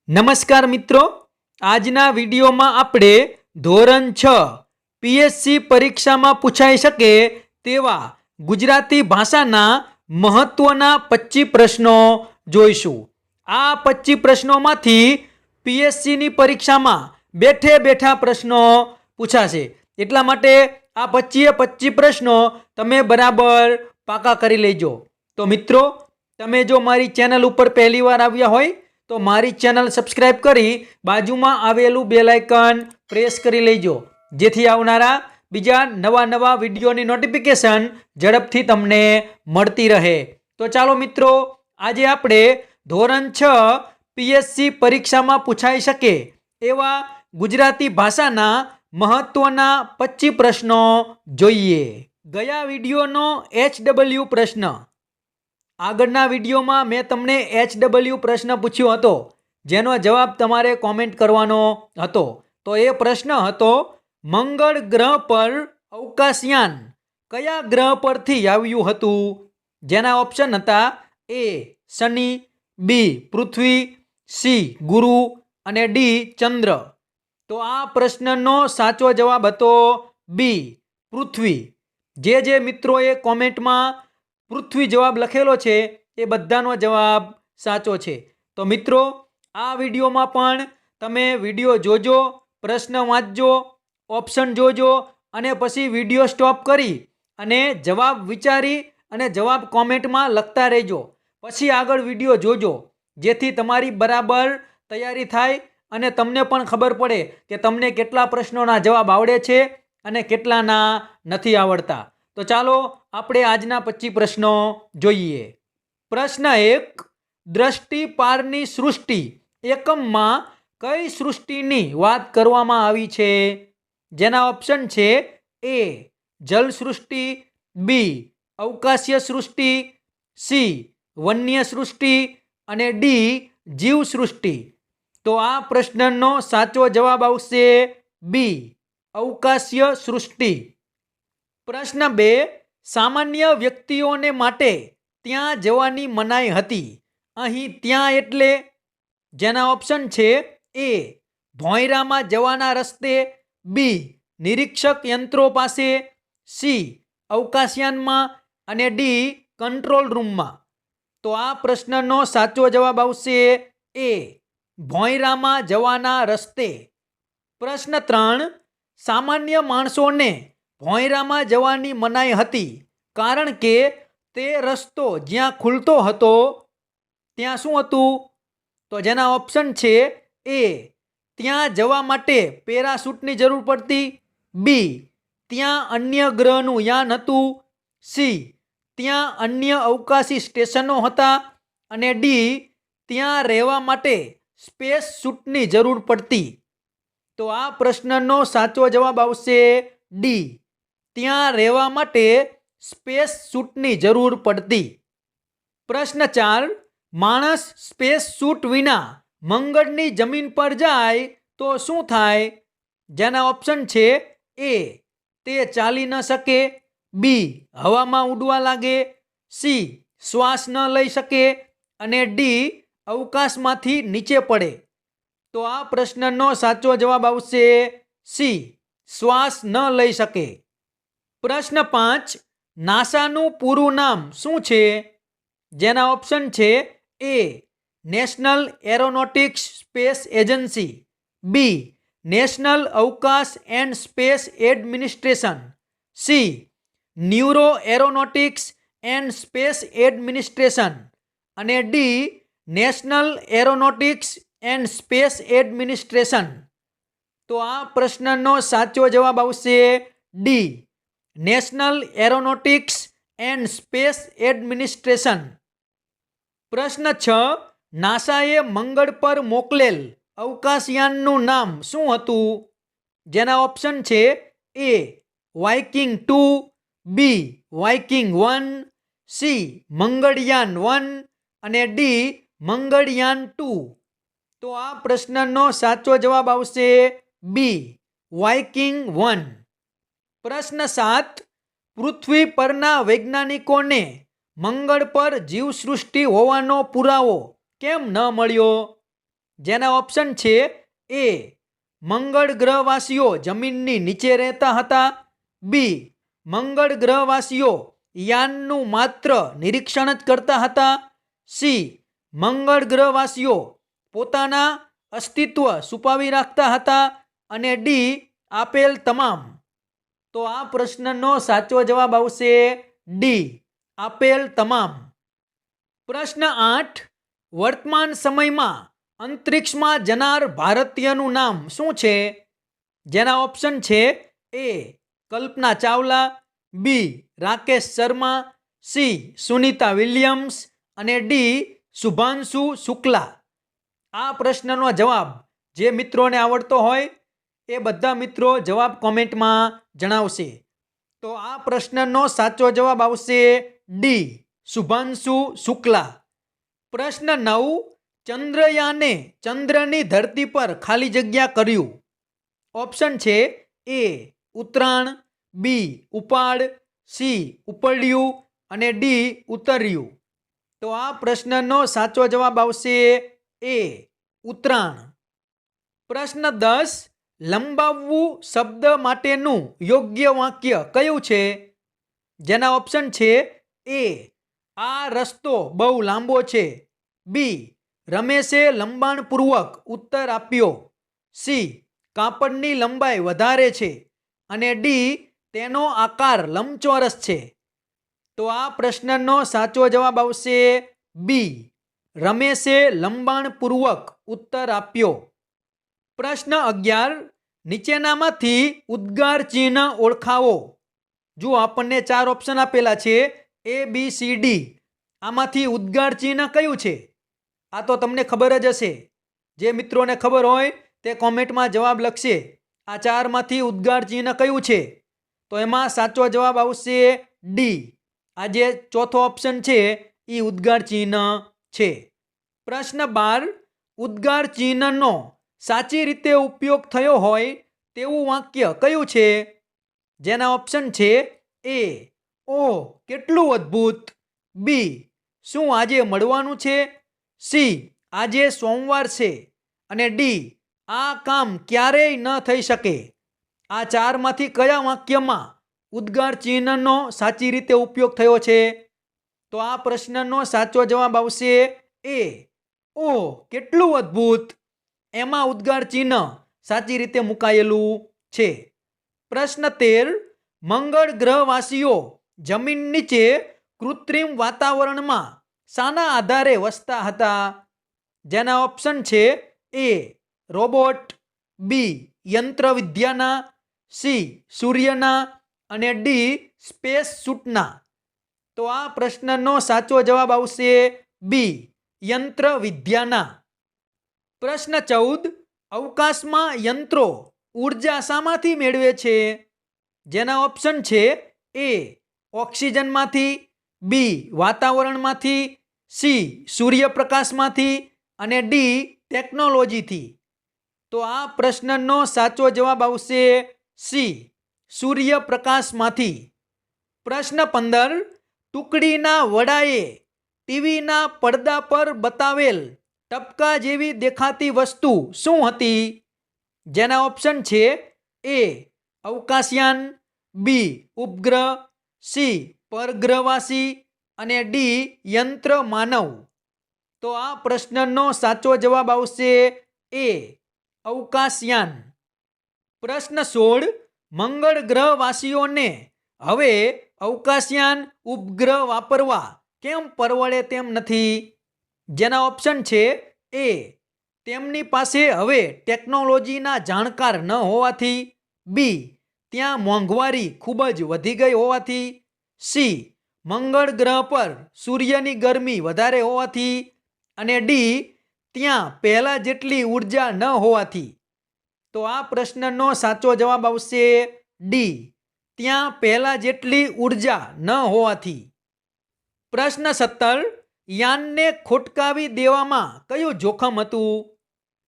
નમસ્કાર મિત્રો, આજના વિડીયોમાં આપણે ધોરણ 6 પીએસસી પરીક્ષામાં પૂછાઈ શકે તેવા ગુજરાતી ભાષાના મહત્વના 25 પ્રશ્નો જોઈશું. આ 25 પ્રશ્નોમાંથી પીએસસીની પરીક્ષામાં બેઠે બેઠા પ્રશ્નો પૂછાશે. એટલા માટે આ 25 પ્રશ્નો તમે બરાબર પાકા કરી લેજો. તો મિત્રો, તમે જો મારી ચેનલ ઉપર પહેલી વાર આવ્યા હોય તો મારી ચેનલ સબસ્ક્રાઇબ કરી બાજુમાં આવેલું બેલ આઇકન પ્રેસ કરી લેજો, જેથી આવનારા બીજા નવા વિડીયોની નોટિફિકેશન ઝડપથી તમને મળતી રહે. તો ચાલો મિત્રો, આજે આપણે ધોરણ 6 પીએસસી પરીક્ષામાં પૂછાઈ શકે એવા ગુજરાતી ભાષાના મહત્વના 25 પ્રશ્નો જોઈએ. ગયા વિડીયોનો HW પ્રશ્ન, આગળના વિડીયોમાં મેં તમને HW પ્રશ્ન પૂછ્યો હતો, જેનો જવાબ તમારે કોમેન્ટ કરવાનો હતો. તો એ પ્રશ્ન હતો, મંગળ ગ્રહ પર અવકાશયાન કયા ગ્રહ પરથી આવ્યું હતું? જેના ઓપ્શન હતા A શનિ, B પૃથ્વી, C ગુરુ અને D ચંદ્ર. તો આ પ્રશ્નનો સાચો જવાબ હતો B પૃથ્વી. જે મિત્રોએ કોમેન્ટમાં પૃથ્વી જવાબ લખેલો છે એ બધાનો જવાબ સાચો છે. તો મિત્રો, આ વિડીયોમાં પણ તમે વિડીયો જોજો, પ્રશ્ન વાંચજો, ઓપ્શન જોજો અને પછી વિડીયો સ્ટોપ કરી અને જવાબ વિચારી અને જવાબ કોમેન્ટમાં લખતા રહેજો. પછી આગળ વિડીયો જોજો, જેથી તમારી બરાબર તૈયારી થાય અને તમને પણ ખબર પડે કે તમને કેટલા પ્રશ્નોના જવાબ આવડે છે અને કેટલાના નથી આવડતા. તો ચાલો આપણે આજના 25 પ્રશ્નો જોઈએ. પ્રશ્ન 1, દ્રષ્ટિ પારની સૃષ્ટિ એકમમાં કઈ સૃષ્ટિની વાત કરવામાં આવી છે? જેના ઓપ્શન છે A જલ સૃષ્ટિ, B અવકાશીય સૃષ્ટિ, C વન્ય સૃષ્ટિ અને D જીવ સૃષ્ટિ. તો આ પ્રશ્નનો સાચો જવાબ આવશે B અવકાશીય સૃષ્ટિ. પ્રશ્ન 2, સામાન્ય વ્યક્તિઓને માટે ત્યાં જવાની મનાઈ હતી. અહીં ત્યાં એટલે? જેના ઓપ્શન છે A ભોંયરામાં જવાના રસ્તે, B નિરીક્ષક યંત્રો પાસે, C અવકાશયાનમાં અને D કંટ્રોલ રૂમમાં. તો આ પ્રશ્નનો સાચો જવાબ આવશે A ભોંયરામાં જવાના રસ્તે. પ્રશ્ન 3, સામાન્ય માણસોને ભોંયરામાં જવાની મનાઈ હતી કારણ કે તે રસ્તો જ્યાં ખુલતો હતો ત્યાં શું હતું? તો જેના ઓપ્શન છે A ત્યાં જવા માટે પેરાશૂટની જરૂર પડતી, B ત્યાં અન્ય ગ્રહનું યાન હતું, C ત્યાં અન્ય અવકાશી સ્ટેશનો હતા અને D ત્યાં રહેવા માટે સ્પેસ સૂટની જરૂર પડતી. તો આ પ્રશ્નનો સાચો જવાબ આવશે D ત્યાં રહેવા માટે સ્પેસ સૂટની જરૂર પડતી. પ્રશ્ન 4, માણસ સ્પેસ સૂટ વિના મંગળની જમીન પર જાય તો શું થાય? જેના ઓપ્શન છે A તે ચાલી ન શકે, B હવામાં ઉડવા લાગે, C શ્વાસ ન લઈ શકે અને D અવકાશમાંથી નીચે પડે. તો આ પ્રશ્નનો સાચો જવાબ આવશે C શ્વાસ ન લઈ શકે. પ્રશ્ન 5, નાસાનું પૂરું નામ શું છે? જેના ઓપ્શન છે A national aeronautics space agency, B national અવકાશ and space administration, C neuro aeronautics and space administration અને D national aeronautics and space administration. તો આ પ્રશ્નનો સાચો જવાબ આવશે D national aeronautics and space administration. પ્રશ્ન 6, નાસાએ મંગળ પર મોકલેલ અવકાશયાનનું નામ શું હતું? જેના ઓપ્શન છે A Viking 2, B Viking 1, C Mangalyaan 1 અને D મંગળયાન 2. તો આ પ્રશ્નનો સાચો જવાબ આવશે B વાઇકિંગ 1. પ્રશ્ન 7, પૃથ્વી પરના વૈજ્ઞાનિકોને મંગળ પર જીવસૃષ્ટિ હોવાનો પુરાવો કેમ ન મળ્યો? જેના ઓપ્શન છે એ મંગળ ગ્રહવાસીઓ જમીનની નીચે રહેતા હતા, બી મંગળ ગ્રહવાસીઓ યાનનું માત્ર નિરીક્ષણ જ કરતા હતા, સી મંગળ ગ્રહવાસીઓ પોતાના અસ્તિત્વ છુપાવી રાખતા હતા અને ડી આપેલ તમામ. તો આ પ્રશ્નનો સાચો જવાબ આવશે ડી આપેલ તમામ. પ્રશ્ન 8, વર્તમાન સમયમાં અંતરિક્ષમાં જનાર ભારતીયનું નામ શું છે? જેના ઓપ્શન છે એ કલ્પના ચાવલા, બી રાકેશ શર્મા, સી સુનીતા વિલિયમ્સ અને ડી શુભાંશુ શુક્લા. આ પ્રશ્નનો જવાબ જે મિત્રોને આવડતો હોય એ બધા મિત્રો જવાબ કોમેન્ટમાં જણાવશે. તો આ પ્રશ્નનો સાચો જવાબ આવશે ડી શુભાંશુ શુક્લા. પ્રશ્ન 9, ચંદ્રયાને ચંદ્રની ધરતી પર ખાલી જગ્યા કર્યું. ઓપ્શન છે એ ઉતરાણ, બી ઉપાડ, સી ઉપડ્યું અને ડી ઉતર્યું. તો આ પ્રશ્નનો સાચો જવાબ આવશે એ ઉતરાણ. પ્રશ્ન 10, લંબાવવું શબ્દ માટેનું યોગ્ય વાક્ય કયું છે? જેના ઓપ્શન છે એ આ રસ્તો બહુ લાંબો છે, બી રમેશે લંબાણપૂર્વક ઉત્તર આપ્યો, સી કાપડની લંબાઈ વધારે છે અને ડી તેનો આકાર લંબચોરસ છે. તો આ પ્રશ્નનો સાચો જવાબ આવશે બી રમેશે લંબાણપૂર્વક ઉત્તર આપ્યો. પ્રશ્ન 11, નીચેનામાંથી ઉદ્ગાર ચિહ્ન ઓળખાવો. જો આપણને 4 ઓપ્શન આપેલા છે એ બી સી ડી, આમાંથી ઉદ્ગાર ચિહ્ન કયું છે? આ તો તમને ખબર જ હશે. જે મિત્રોને ખબર હોય તે કોમેન્ટમાં જવાબ લખશે. આ 4માંથી ઉદ્ગાર ચિહ્ન કયું છે? તો એમાં સાચો જવાબ આવશે ડી. આ જે ચોથો ઓપ્શન છે એ ઉદ્ગાર ચિહ્ન છે. પ્રશ્ન 12, ઉદ્ગાર ચિહ્નનો સાચી રીતે ઉપયોગ થયો હોય તેવું વાક્ય કયું છે? જેના ઓપ્શન છે એ ઓહ કેટલું અદ્ભુત, બી શું આજે મળવાનું છે, સી આજે સોમવાર છે અને ડી આ કામ ક્યારેય ન થઈ શકે. આ 4માંથી કયા વાક્યમાં ઉદ્ગાર ચિહ્નનો સાચી રીતે ઉપયોગ થયો છે? તો આ પ્રશ્નનો સાચો જવાબ આવશે એ ઓહ કેટલું અદ્ભુત. એમાં ઉદ્ગાર ચિહ્ન સાચી રીતે મુકાયેલું છે. પ્રશ્ન 13, મંગળ ગ્રહવાસીઓ જમીન નીચે કૃત્રિમ વાતાવરણમાં શાના આધારે વસતા હતા? જેના ઓપ્શન છે એ રોબોટ, બી યંત્ર વિદ્યાના, સી સૂર્યના અને ડી સ્પેસ સૂટના. તો આ પ્રશ્નનો સાચો જવાબ આવશે બી યંત્ર વિદ્યાના. પ્રશ્ન 14, અવકાશમાં યંત્રો ઉર્જા શામાંથી મેળવે છે? જેના ઓપ્શન છે એ ઓક્સિજનમાંથી, બી વાતાવરણમાંથી, સી સૂર્યપ્રકાશમાંથી અને ડી ટેકનોલોજીથી. તો આ પ્રશ્નનો સાચો જવાબ આવશે સી સૂર્યપ્રકાશમાંથી. પ્રશ્ન 15, ટુકડીના વડાએ ટીવીના પડદા પર બતાવેલ ટપકા જેવી દેખાતી વસ્તુ શું હતી? જેના ઓપ્શન છે એ અવકાશયાન, બી ઉપગ્રહ, સી પરગ્રહવાસી અને ડી યંત્ર માનવ. તો આ પ્રશ્નનો સાચો જવાબ આવશે એ અવકાશયાન. પ્રશ્ન 16, મંગળ ગ્રહવાસીઓને હવે અવકાશયાન ઉપગ્રહ વાપરવા કેમ પરવડે તેમ નથી? જેના ઓપ્શન છે એ તેમની પાસે હવે ટેકનોલોજીના જાણકાર ન હોવાથી, બી ત્યાં મોંઘવારી ખૂબ જ વધી ગઈ હોવાથી, સી મંગળ ગ્રહ પર સૂર્યની ગરમી વધારે હોવાથી અને ડી ત્યાં પહેલાં જેટલી ઉર્જા ન હોવાથી. તો આ પ્રશ્નનો સાચો જવાબ આવશે ડી ત્યાં પહેલાં જેટલી ઉર્જા ન હોવાથી. પ્રશ્ન 17, યાનને ખોટકાવી દેવામાં કયું જોખમ હતું?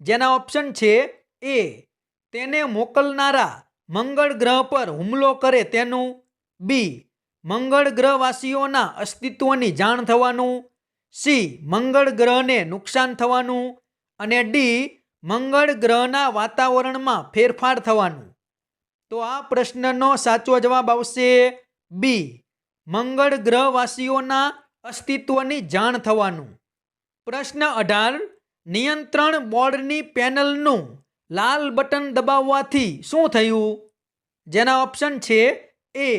જેના ઓપ્શન છે એ તેને મોકલનારા મંગળ ગ્રહ પર હુમલો કરે તેનું, બી મંગળ ગ્રહવાસીઓના અસ્તિત્વની જાણ થવાનું, સી મંગળ ગ્રહને નુકસાન થવાનું અને ડી મંગળ ગ્રહના વાતાવરણમાં ફેરફાર થવાનું. તો આ પ્રશ્નનો સાચો જવાબ આવશે બી, મંગળ ગ્રહવાસીઓના અસ્તિત્વની જાણ થવાનું. પ્રશ્ન 18, નિયંત્રણ બોર્ડની પેનલનું લાલ બટન દબાવવાથી શું થયું? જેના ઓપ્શન છે એ,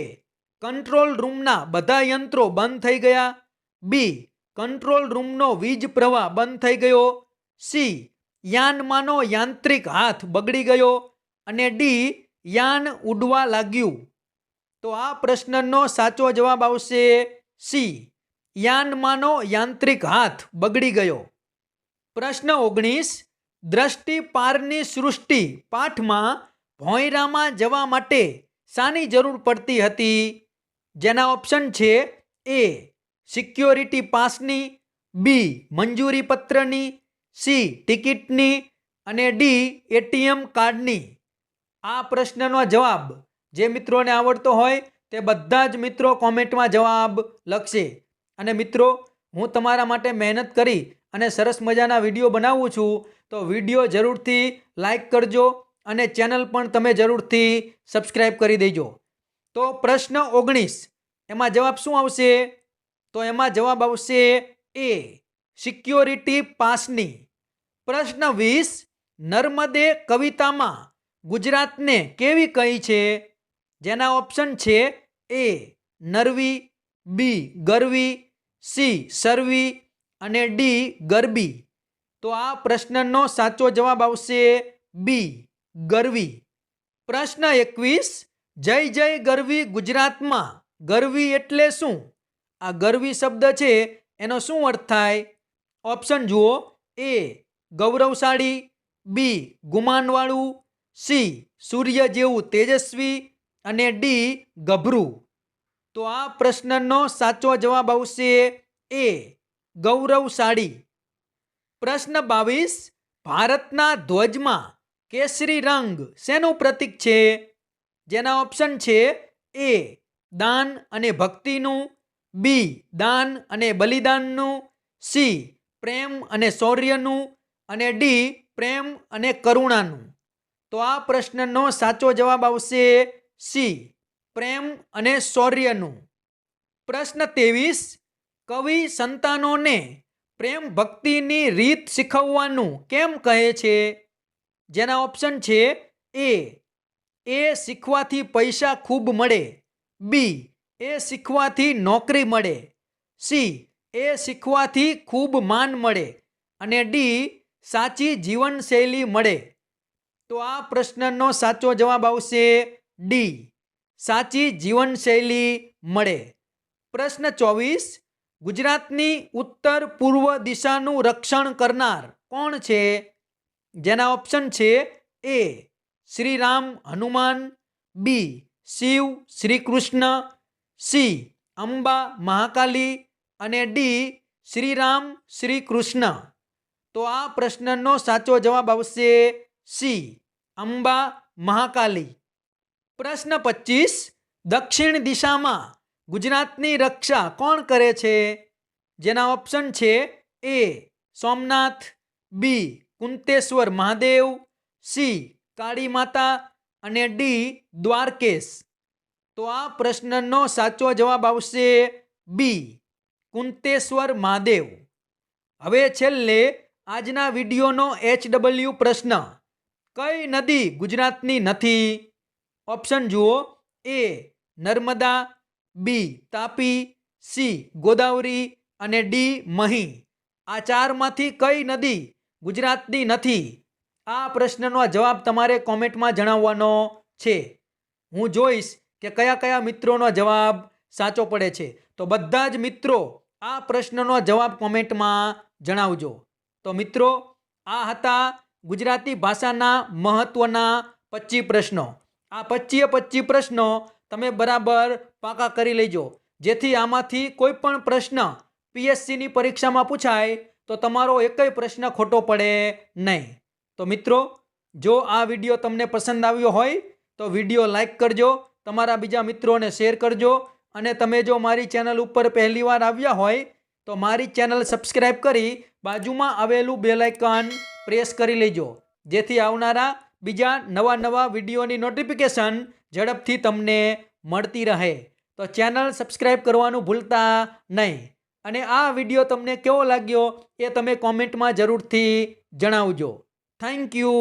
કંટ્રોલ રૂમના બધા યંત્રો બંધ થઈ ગયા, બી, કંટ્રોલ રૂમનો વીજ પ્રવાહ બંધ થઈ ગયો, સી, યાનમાંનો યાંત્રિક હાથ બગડી ગયો, અને ડી, યાન ઉડવા લાગ્યું. તો આ પ્રશ્નનો સાચો જવાબ આવશે સી, યાનમાંનો યાંત્રિક હાથ બગડી ગયો. પ્રશ્ન 19, દ્રષ્ટિ પારની સૃષ્ટિ પાઠમાં ભોંયરામાં જવા માટે શાની જરૂર પડતી હતી? જેના ઓપ્શન છે એ, સિક્યોરિટી પાસની, બી, મંજૂરી પત્રની, સી, ટિકિટની, અને ડી, એટીએમ કાર્ડની. આ પ્રશ્નનો જવાબ જે મિત્રોને આવડતો હોય તે બધા જ મિત્રો કોમેન્ટમાં જવાબ લખશે. અને મિત્રો, હું તમારા માટે મહેનત કરી અને સરસ મજાના વિડીયો બનાવું છું, તો વિડીયો જરૂરથી લાઈક કરજો અને ચેનલ પણ તમે જરૂરથી સબસ્ક્રાઈબ કરી દેજો. તો પ્રશ્ન 19 એમાં જવાબ શું આવશે? તો એમાં જવાબ આવશે એ, સિક્યોરિટી પાસની. પ્રશ્ન 20, નર્મદે કવિતામાં ગુજરાતને કેવી કહી છે? જેના ઓપ્શન છે એ, નરવી, બી, ગરવી, સી, સરવી, અને ડી, ગરબી. તો આ પ્રશ્નનો સાચો જવાબ આવશે બી, ગરવી. પ્રશ્ન 21, જય જય ગરવી ગુજરાતમાં ગરવી એટલે શું? આ ગરવી શબ્દ છે એનો શું અર્થ થાય? ઓપ્શન જુઓ, એ, ગૌરવશાળી, બી, ગુમાનવાળું, સી, સૂર્ય જેવું તેજસ્વી, અને ડી, ગભરું. તો આ પ્રશ્નનો સાચો જવાબ આવશે એ, ગૌરવશાળી. પ્રશ્ન 22, ભારતના ધ્વજમાં કેસરી રંગ શેનું પ્રતીક છે? જેના ઓપ્શન છે એ, દાન અને ભક્તિનું, બી, દાન અને બલિદાનનું, સી, પ્રેમ અને શૌર્યનું, અને ડી, પ્રેમ અને કરુણાનું. તો આ પ્રશ્નનો સાચો જવાબ આવશે સી, પ્રેમ અને શૌર્યનું. પ્રશ્ન 23, કવિ સંતાનોને પ્રેમ ભક્તિની રીત શીખવવાનું કેમ કહે છે? જેના ઓપ્શન છે એ, શીખવાથી પૈસા ખૂબ મળે, બી, એ શીખવાથી નોકરી મળે, સી, એ શીખવાથી ખૂબ માન મળે, અને ડી, સાચી જીવનશૈલી મળે. તો આ પ્રશ્નનો સાચો જવાબ આવશે ડી, સાચી જીવનશૈલી મળે. પ્રશ્ન 24, ગુજરાતની ઉત્તર પૂર્વ દિશાનું રક્ષણ કરનાર કોણ છે? જેના ઓપ્શન છે એ, શ્રી રામ હનુમાન, બી, શિવ શ્રી કૃષ્ણ, સી, અંબા મહાકાલી, અને ડી, શ્રી રામ શ્રી કૃષ્ણ. તો આ પ્રશ્નનો સાચો જવાબ આવશે સી, અંબા મહાકાલી. પ્રશ્ન 25, દક્ષિણ દિશામાં ગુજરાતની રક્ષા કોણ કરે છે? જેના ઓપ્શન છે એ, સોમનાથ, બી, કુંતેશ્વર મહાદેવ, સી, કાળી માતા, અને ડી, દ્વારકેશ. તો આ પ્રશ્નનો સાચો જવાબ આવશે બી, કુંતેશ્વર મહાદેવ. હવે છેલ્લે આજના વિડીયોનો HW પ્રશ્ન, કઈ નદી ગુજરાતની નથી? ઓપ્શન જુઓ, એ, નર્મદા, બી, તાપી, સી, ગોદાવરી, અને ડી, મહી. આ ચારમાંથી કઈ નદી ગુજરાતની નથી? આ પ્રશ્નનો જવાબ તમારે કોમેન્ટમાં જણાવવાનો છે. હું જોઈશ કે કયા કયા મિત્રોનો જવાબ સાચો પડે છે. તો બધા જ મિત્રો આ પ્રશ્નનો જવાબ કોમેન્ટમાં જણાવજો. તો મિત્રો, આ હતા ગુજરાતી ભાષાના મહત્વના 25 પ્રશ્નો. આ 25 પ્રશ્નો તમે બરાબર પાકા કરી લેજો, જેથી આમાંથી કોઈ પણ પ્રશ્ન PSCની પરીક્ષામાં પૂછાય તો તમારો એકય પ્રશ્ન ખોટો પડે નહીં. તો મિત્રો, જો આ વિડીયો તમને પસંદ આવ્યો હોય તો વિડીયો લાઈક કરજો, તમારા બીજા મિત્રોને શેર કરજો, અને તમે જો મારી ચેનલ ઉપર પહેલીવાર આવ્યા હોય તો મારી ચેનલ સબસ્ક્રાઈબ કરી બાજુમાં આવેલું બેલ આઇકન પ્રેસ કરી લેજો, જેથી આવનારા બીજા નવા વિડીયોની નોટિફિકેશન ઝડપથી તમને મળતી રહે. તો ચેનલ સબસ્ક્રાઈબ કરવાનું ભૂલતા નહીં. અને આ વિડીયો તમને કેવો લાગ્યો એ તમે કોમેન્ટમાં જરૂરથી જણાવજો. Thank you.